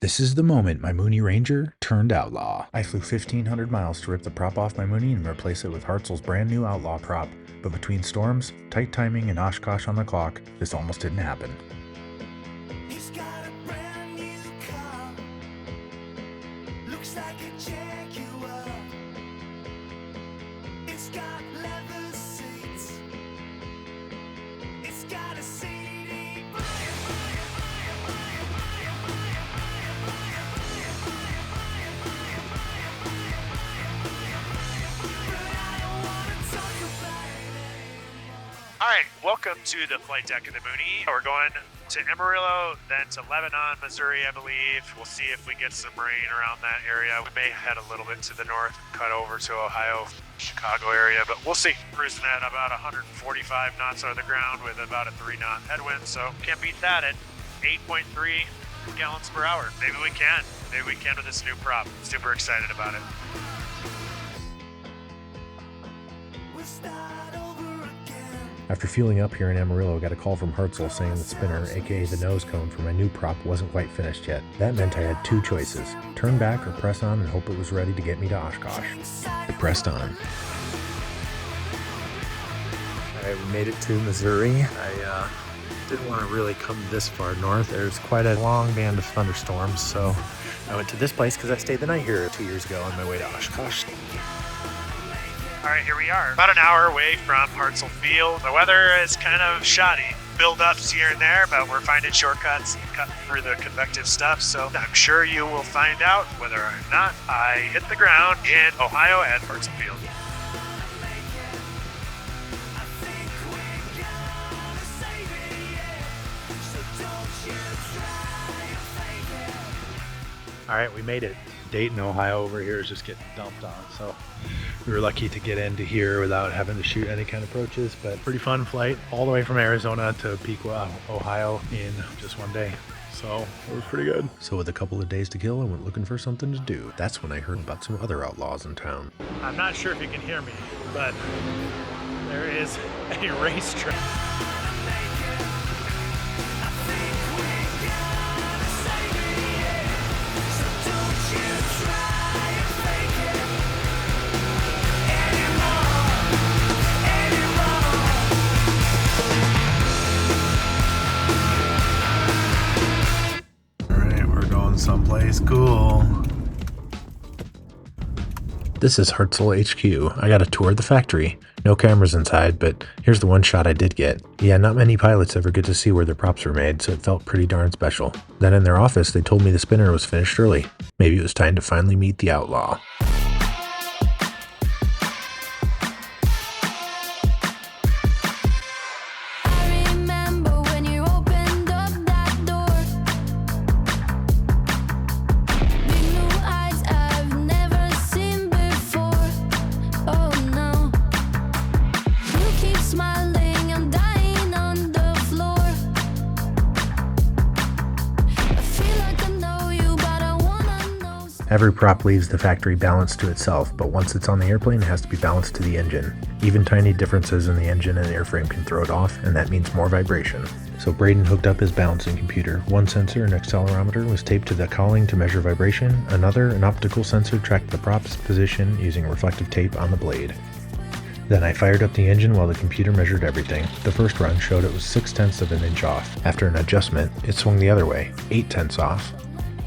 This is the moment my Mooney Ranger turned outlaw. I flew 1,500 miles to rip the prop off my Mooney and replace it with Hartzell's brand new Outlaw prop. But between storms, tight timing, and Oshkosh on the clock, this almost didn't happen. He's got a brand new car. Looks like a Jaguar. It's got leather seats. It's got a CD player. Alright, welcome to the flight deck of the Mooney. We're going to Amarillo, then to Lebanon, Missouri, I believe. We'll see if we get some rain around that area. We may head a little bit to the north, cut over to Ohio, Chicago area, but we'll see. Cruising at about 145 knots out of the ground with about a 3-knot headwind, so can't beat that at 8.3 gallons per hour. Maybe we can. Maybe we can with this new prop. Super excited about it. We'll start over again. After fueling up here in Amarillo, I got a call from Hartzell saying the spinner, aka the nose cone for my new prop, wasn't quite finished yet. That meant I had two choices: turn back or press on and hope it was ready to get me to Oshkosh. I pressed on. Alright, we made it to Missouri. I didn't want to really come this far north. There's quite a long band of thunderstorms, so I went to this place because I stayed the night here 2 years ago on my way to Oshkosh. Alright, here we are. About an hour away from Hartzell Field. The weather is kind of shoddy. Build-ups here and there, but we're finding shortcuts, cutting through the convective stuff, so I'm sure you will find out whether or not I hit the ground in Ohio at Hartzell Field. All right, we made it. Dayton, Ohio over here is just getting dumped on, so we were lucky to get into here without having to shoot any kind of approaches, but pretty fun flight all the way from Arizona to Piqua, Ohio in just one day. So it was pretty good. So with a couple of days to kill, I went looking for something to do. That's when I heard about some other outlaws in town. I'm not sure if you can hear me, but there is a racetrack. Someplace cool. This is Hartzell HQ. I got a tour of the factory. No cameras inside, but here's the one shot I did get. Yeah, not many pilots ever get to see where their props are made, so it felt pretty darn special. Then in their office, they told me the spinner was finished early. Maybe it was time to finally meet the outlaw. Every prop leaves the factory balanced to itself, but once it's on the airplane, it has to be balanced to the engine. Even tiny differences in the engine and airframe can throw it off, and that means more vibration. So Braden hooked up his balancing computer. One sensor, an accelerometer, was taped to the cowling to measure vibration. Another, an optical sensor, tracked the prop's position using reflective tape on the blade. Then I fired up the engine while the computer measured everything. The first run showed it was 0.6 of an inch off. After an adjustment, it swung the other way, 0.8 off.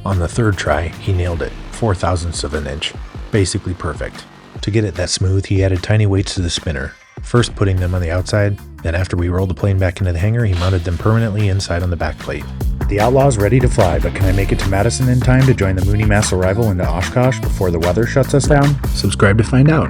On the third try, he nailed it, 0.4 of an inch. Basically perfect. To get it that smooth, he added tiny weights to the spinner. First putting them on the outside, then after we rolled the plane back into the hangar, he mounted them permanently inside on the back plate. The Outlaw's ready to fly, but can I make it to Madison in time to join the Mooney Mass Arrival into Oshkosh before the weather shuts us down? Subscribe to find out.